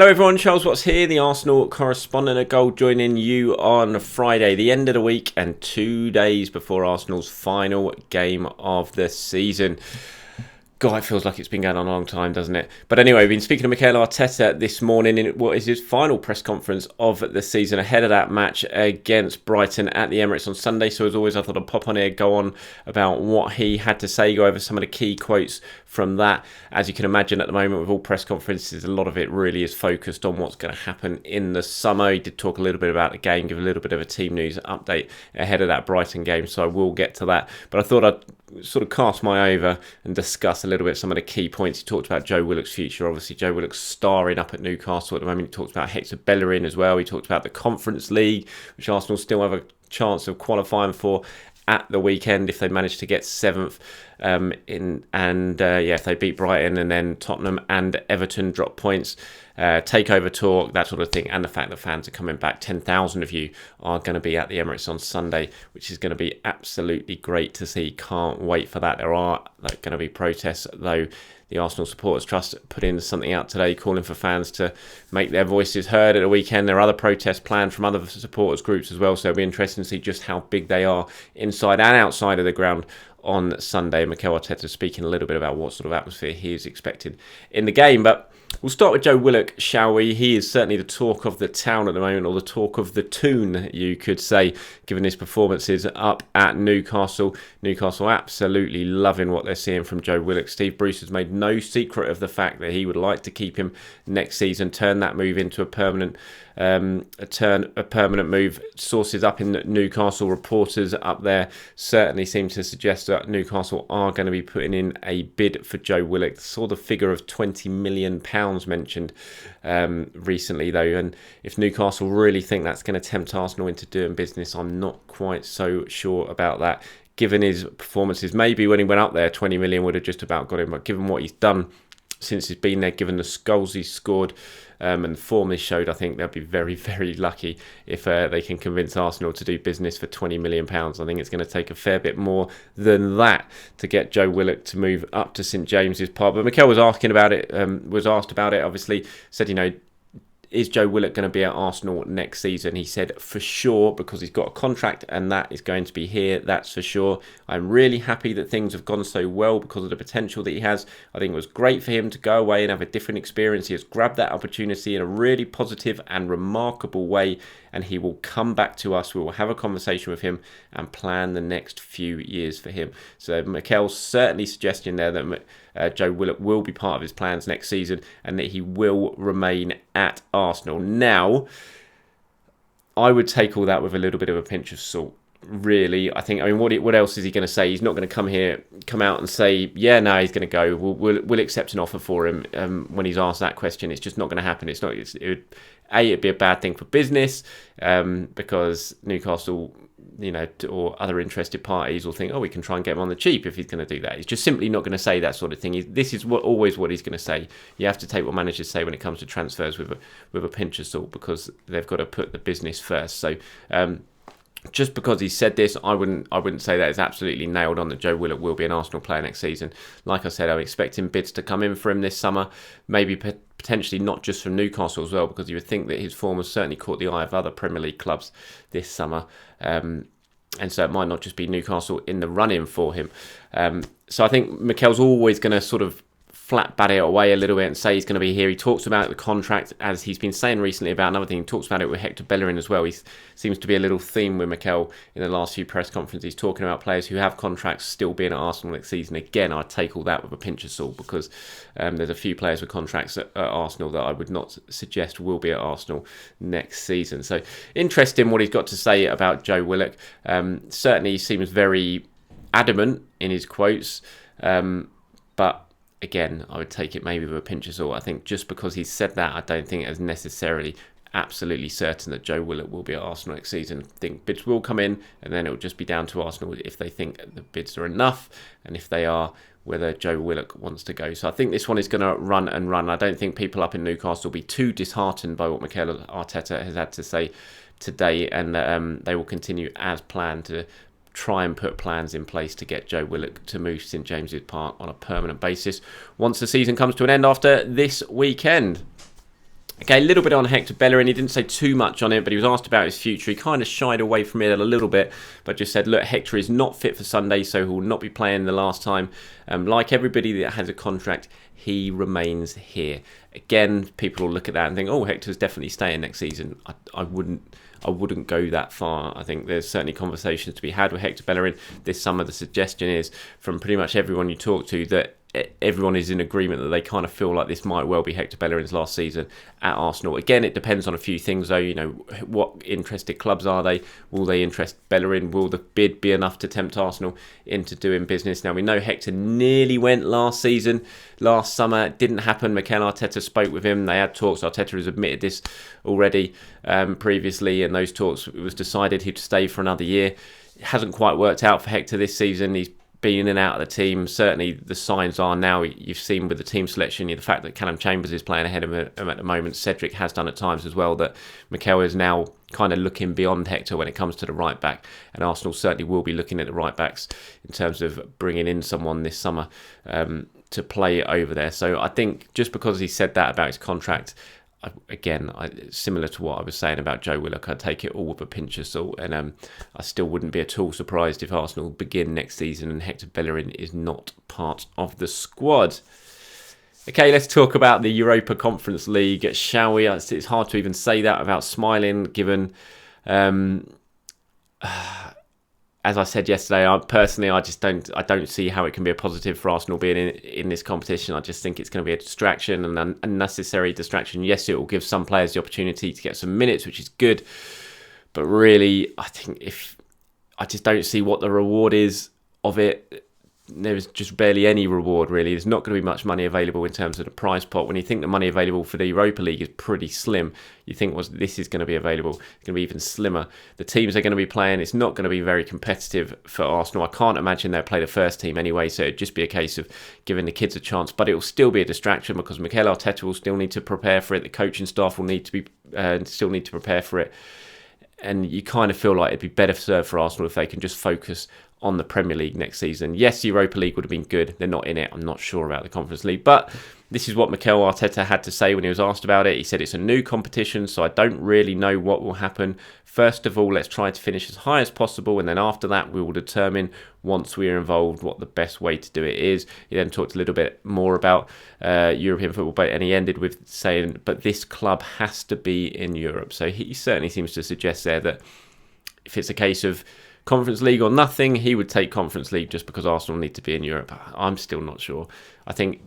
Hello everyone, Charles Watts here, the Arsenal correspondent at Gold, joining you on Friday, the end of the week and 2 days before Arsenal's final game of the season. God, it feels like it's been going on a long time, doesn't it? But anyway, we've been speaking to Mikel Arteta this morning in what is his final press conference of the season ahead of that match against Brighton at the Emirates on Sunday. So as always, I thought I'd pop on here, go on about what he had to say, go over some of the key quotes from that. As you can imagine at the moment with all press conferences, a lot of it really is focused on what's going to happen in the summer. He did talk a little bit about the game, give a little bit of a team news update ahead of that Brighton game. So I will get to that. But I thought I'd sort of cast my eye over and discuss a little bit some of the key points. He talked about Joe Willock's future. Obviously, Joe Willock's starring up at Newcastle at the moment. He talked about Hector Bellerin as well. He talked about the Conference League, which Arsenal still have a chance of qualifying for at the weekend if they manage to get 7th if they beat Brighton, and then Tottenham and Everton drop points. Takeover talk, that sort of thing, and the fact that fans are coming back. 10,000 of you are going to be at the Emirates on Sunday, which is going to be absolutely great to see. Can't wait for that. There are going to be protests, though. The Arsenal Supporters Trust put in something out today calling for fans to make their voices heard at the weekend. There are other protests planned from other supporters groups as well, so it'll be interesting to see just how big they are inside and outside of the ground on Sunday. Mikel Arteta speaking a little bit about what sort of atmosphere he is expecting in the game. But we'll start with Joe Willock, shall we? He is certainly the talk of the town at the moment, or the talk of the toon, you could say, given his performances up at Newcastle. Newcastle absolutely loving what they're seeing from Joe Willock. Steve Bruce has made no secret of the fact that he would like to keep him next season, turn that move into a permanent move. Sources up in Newcastle, reporters up there, certainly seem to suggest that Newcastle are going to be putting in a bid for Joe Willock. Saw the figure of £20 million mentioned recently, though, and if Newcastle really think that's going to tempt Arsenal into doing business, I'm not quite so sure about that. Given his performances, maybe when he went up there, 20 million would have just about got him, but given what he's done since he's been there, given the goals he's scored and the form he showed, I think they'll be very, very lucky if they can convince Arsenal to do business for £20 million. I think it's going to take a fair bit more than that to get Joe Willock to move up to St James's Park. But Mikel was asked about it, obviously, said, is Joe Willock going to be at Arsenal next season? He said, for sure, because he's got a contract and that is going to be here, that's for sure. I'm really happy that things have gone so well because of the potential that he has. I think it was great for him to go away and have a different experience. He has grabbed that opportunity in a really positive and remarkable way, and he will come back to us. We will have a conversation with him and plan the next few years for him. So Mikel's certainly suggesting there that Joe Willock will be part of his plans next season and that he will remain at Arsenal. Now, I would take all that with a little bit of a pinch of salt. Really, what else is he going to say? He's not going to come out and say, yeah, no, he's going to go. We'll accept an offer for him. When he's asked that question, it's just not going to happen. It'd be a bad thing for business because Newcastle, or other interested parties will think, oh, we can try and get him on the cheap if he's going to do that. He's just simply not going to say that sort of thing. This is always what he's going to say. You have to take what managers say when it comes to transfers with a pinch of salt, because they've got to put the business first. So just because he said this, I wouldn't say that is absolutely nailed on that Joe Willock will be an Arsenal player next season. Like I said, I'm expecting bids to come in for him this summer, maybe potentially not just from Newcastle as well, because you would think that his form has certainly caught the eye of other Premier League clubs this summer. And so it might not just be Newcastle in the run-in for him. So I think Mikel's always going to sort of flat bat it away a little bit and say he's going to be here. He talks about the contract, as he's been saying recently about another thing. He talks about it with Hector Bellerin as well. He seems to be a little theme with Mikel in the last few press conferences. He's talking about players who have contracts still being at Arsenal next season. Again, I'd take all that with a pinch of salt, because there's a few players with contracts at Arsenal that I would not suggest will be at Arsenal next season. So interesting what he's got to say about Joe Willock. Certainly he seems very adamant in his quotes, but again, I would take it maybe with a pinch of salt. I think just because he's said that, I don't think it's necessarily absolutely certain that Joe Willock will be at Arsenal next season. I think bids will come in, and then it will just be down to Arsenal if they think the bids are enough, and if they are, whether Joe Willock wants to go. So I think this one is going to run and run. I don't think people up in Newcastle will be too disheartened by what Mikel Arteta has had to say today, and they will continue as planned to try and put plans in place to get Joe Willock to move to St James's Park on a permanent basis once the season comes to an end after this weekend. Okay, a little bit on Hector Bellerin. He didn't say too much on it, but he was asked about his future. He kind of shied away from it a little bit, but just said, look, Hector is not fit for Sunday, so he will not be playing the last time. Like everybody that has a contract, he remains here. Again, people will look at that and think, oh, Hector's definitely staying next season. I wouldn't go that far. I think there's certainly conversations to be had with Hector Bellerin this summer. The suggestion is from pretty much everyone you talk to that everyone is in agreement that they kind of feel like this might well be Hector Bellerin's last season at Arsenal. Again, it depends on a few things though. You know, what interested clubs are they? Will they interest Bellerin? Will the bid be enough to tempt Arsenal into doing business? Now, we know Hector nearly went last summer. It didn't happen. Mikel Arteta spoke with him. They had talks. Arteta has admitted this already previously, and those talks, it was decided he'd stay for another year. It hasn't quite worked out for Hector this season. He's been in and out of the team. Certainly the signs are now, you've seen with the team selection, the fact that Callum Chambers is playing ahead of him at the moment. Cedric has done at times as well, that Mikel is now kind of looking beyond Hector when it comes to the right back, and Arsenal certainly will be looking at the right backs in terms of bringing in someone this summer to play over there. So I think just because he said that about his contract, similar to what I was saying about Joe Willock, I'd take it all with a pinch of salt, and I still wouldn't be at all surprised if Arsenal begin next season and Hector Bellerin is not part of the squad. Okay, let's talk about the Europa Conference League, shall we? It's hard to even say that without smiling, given as I said yesterday, I don't see how it can be a positive for Arsenal being in this competition. I just think it's going to be a distraction, an unnecessary distraction. Yes, it will give some players the opportunity to get some minutes, which is good. But really, I just don't see what the reward is of it. There's just barely any reward, really. There's not going to be much money available in terms of the prize pot. When you think the money available for the Europa League is pretty slim, you think, well, this is going to be available. It's going to be even slimmer. The teams they're going to be playing, it's not going to be very competitive for Arsenal. I can't imagine they'll play the first team anyway, so it'd just be a case of giving the kids a chance. But it will still be a distraction because Mikel Arteta will still need to prepare for it. The coaching staff will still need to prepare for it. And you kind of feel like it'd be better served for Arsenal if they can just focus on the Premier League next season. Yes, Europa League would have been good. They're not in it. I'm not sure about the Conference League. But this is what Mikel Arteta had to say when he was asked about it. He said it's a new competition, so I don't really know what will happen. First of all, let's try to finish as high as possible, and then after that, we will determine, once we are involved, what the best way to do it is. He then talked a little bit more about European football, and he ended with saying, but this club has to be in Europe. So he certainly seems to suggest there that if it's a case of Conference League or nothing, he would take Conference League just because Arsenal need to be in Europe. I'm still not sure. I think,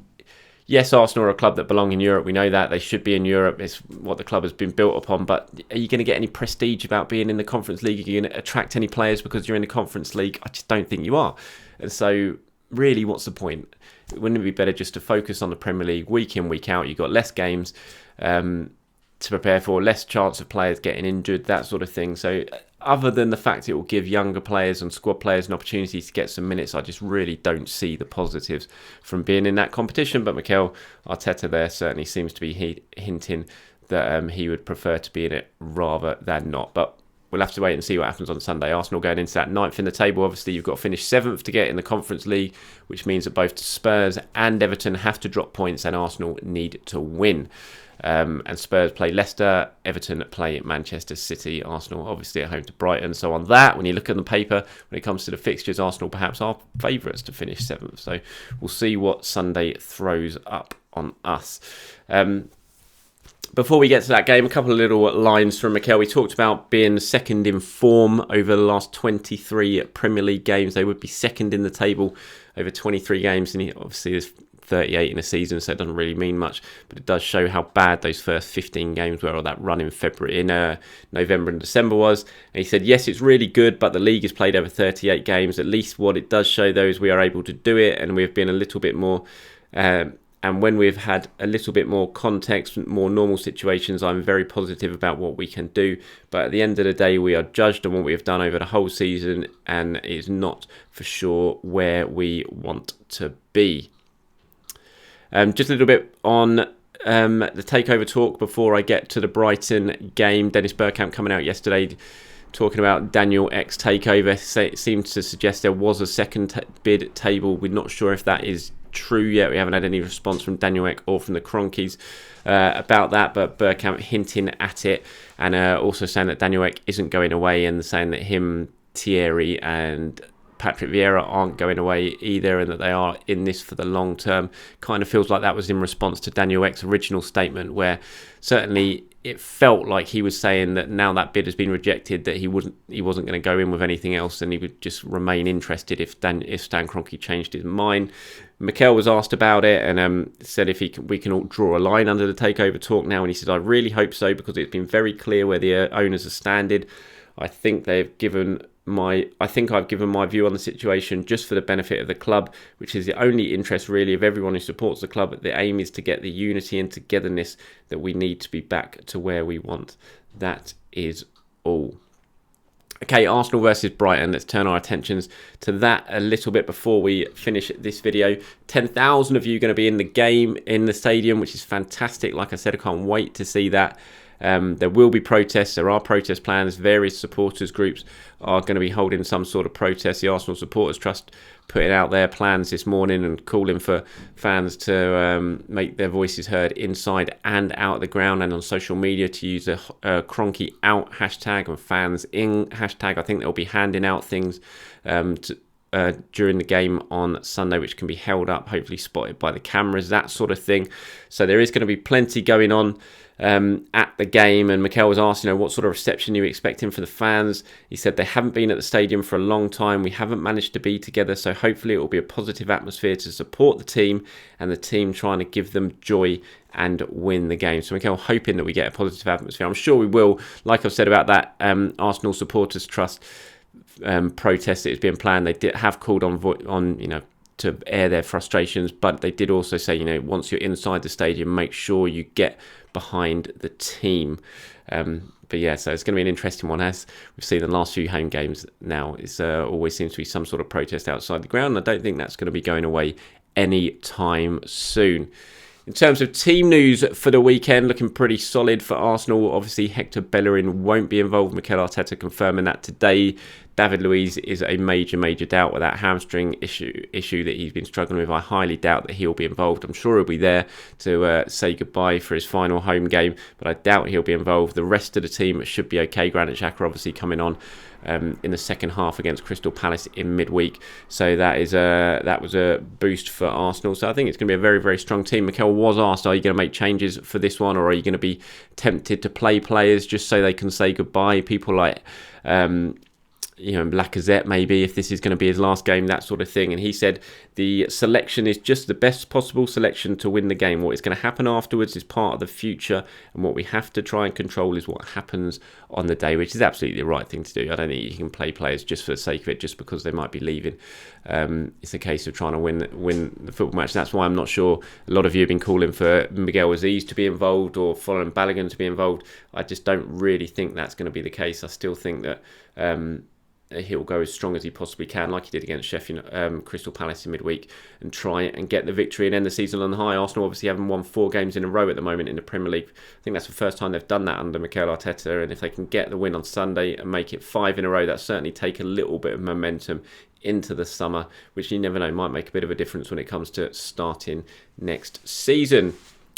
yes, Arsenal are a club that belong in Europe. We know that. They should be in Europe. It's what the club has been built upon. But are you going to get any prestige about being in the Conference League? Are you going to attract any players because you're in the Conference League? I just don't think you are. And so, really, what's the point? Wouldn't it be better just to focus on the Premier League week in, week out? You've got less games to prepare for, less chance of players getting injured, that sort of thing. So other than the fact it will give younger players and squad players an opportunity to get some minutes, I just really don't see the positives from being in that competition. But Mikel Arteta there certainly seems to be hinting that he would prefer to be in it rather than not. But we'll have to wait and see what happens on Sunday. Arsenal going into that 9th in the table. Obviously, you've got to finish 7th to get in the Conference League, which means that both Spurs and Everton have to drop points and Arsenal need to win. And Spurs play Leicester, Everton play Manchester City, Arsenal obviously at home to Brighton. So on that, when you look at the paper, when it comes to the fixtures, Arsenal perhaps are favourites to finish 7th. So we'll see what Sunday throws up on us. Before we get to that game, a couple of little lines from Mikel. We talked about being second in form over the last 23 Premier League games. They would be second in the table over 23 games, and obviously there's 38 in a season, so it doesn't really mean much, but it does show how bad those first 15 games were, or that run in November and December was. And he said, yes, it's really good, but the league has played over 38 games. At least what it does show, though, is we are able to do it, and we've been a little bit more and when we've had a little bit more context, more normal situations, I'm very positive about what we can do. But at the end of the day, we are judged on what we have done over the whole season, and it is not for sure where we want to be. Just a little bit on the takeover talk before I get to the Brighton game. Dennis Bergkamp coming out yesterday talking about Daniel X takeover. It seemed to suggest there was a second bid table. We're not sure if that is true yet. We haven't had any response from Daniel Ek or from the Cronkies about that, but Bergkamp hinting at it, and also saying that Daniel Ek isn't going away, and saying that him, Thierry and Patrick Vieira aren't going away either, and that they are in this for the long term. Kind of feels like that was in response to Daniel Ek's original statement, where certainly it felt like he was saying that now that bid has been rejected, that he wasn't going to go in with anything else, and he would just remain interested if Stan Kroenke changed his mind. Mikel was asked about it, and said if we can all draw a line under the takeover talk now, and he said, I really hope so, because it's been very clear where the owners are standing. I think I've given my view on the situation just for the benefit of the club, which is the only interest really of everyone who supports the club. The aim is to get the unity and togetherness that we need to be back to where we want. That is all. Okay, Arsenal versus Brighton. Let's turn our attentions to that a little bit before we finish this video. 10,000 of you going to be in the game, in the stadium, which is fantastic. Like I said, I can't wait to see that. There will be protests. There are protest plans. Various supporters groups are going to be holding some sort of protest. The Arsenal Supporters Trust putting out their plans this morning and calling for fans to make their voices heard inside and out of the ground, and on social media to use the Kroenke out hashtag and fans in hashtag. I think they'll be handing out things during the game on Sunday, which can be held up, hopefully spotted by the cameras, that sort of thing. So there is going to be plenty going on at the game. And Mikel was asked, what sort of reception you expecting for the fans. He said they haven't been at the stadium for a long time. We haven't managed to be together, so hopefully it will be a positive atmosphere to support the team, and the team trying to give them joy and win the game. So Mikel hoping that we get a positive atmosphere. I'm sure we will. Like I've said about that Arsenal Supporters Trust protest that is being planned, they did have called on to air their frustrations, but they did also say, once you're inside the stadium, make sure you get behind the team. But yeah, so it's going to be an interesting one, as we've seen in the last few home games now. It's always seems to be some sort of protest outside the ground. I don't think that's going to be going away any time soon. In terms of team news for the weekend, looking pretty solid for Arsenal. Obviously, Hector Bellerin won't be involved. Mikel Arteta confirming that today. David Luiz is a major doubt with that hamstring issue that he's been struggling with. I highly doubt that he'll be involved. I'm sure he'll be there to say goodbye for his final home game, but I doubt he'll be involved. The rest of the team should be okay. Granit Xhaka obviously coming on in the second half against Crystal Palace in midweek, so that was a boost for Arsenal. So I think it's going to be a very strong team. Mikel was asked, are you going to make changes for this one, or are you going to be tempted to play players just so they can say goodbye? People like Lacazette, maybe, if this is going to be his last game, that sort of thing. And he said the selection is just the best possible selection to win the game. What is going to happen afterwards is part of the future, and what we have to try and control is what happens on the day, which is absolutely the right thing to do. I don't think you can play players just for the sake of it, just because they might be leaving. It's a case of trying to win the football match. That's why I'm not sure a lot of you have been calling for Miguel Aziz to be involved or following Balogun to be involved. I just don't really think that's going to be the case. I still think that he'll go as strong as he possibly can, like he did against Crystal Palace in midweek, and try and get the victory and end the season on the high. Arsenal obviously haven't won 4 games in a row at the moment in the Premier League. I think that's the first time they've done that under Mikel Arteta, and if they can get the win on Sunday and make it 5 in a row, that certainly take a little bit of momentum into the summer, which you never know, might make a bit of a difference when it comes to starting next season.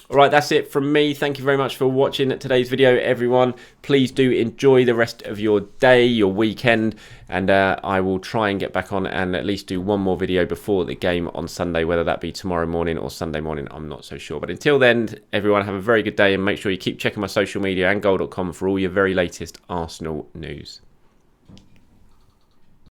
Alright, that's it from me. Thank you very much for watching today's video, everyone. Please do enjoy the rest of your day, your weekend, and I will try and get back on and at least do one more video before the game on Sunday, whether that be tomorrow morning or Sunday morning, I'm not so sure. But until then, everyone, have a very good day, and make sure you keep checking my social media and goal.com for all your very latest Arsenal news.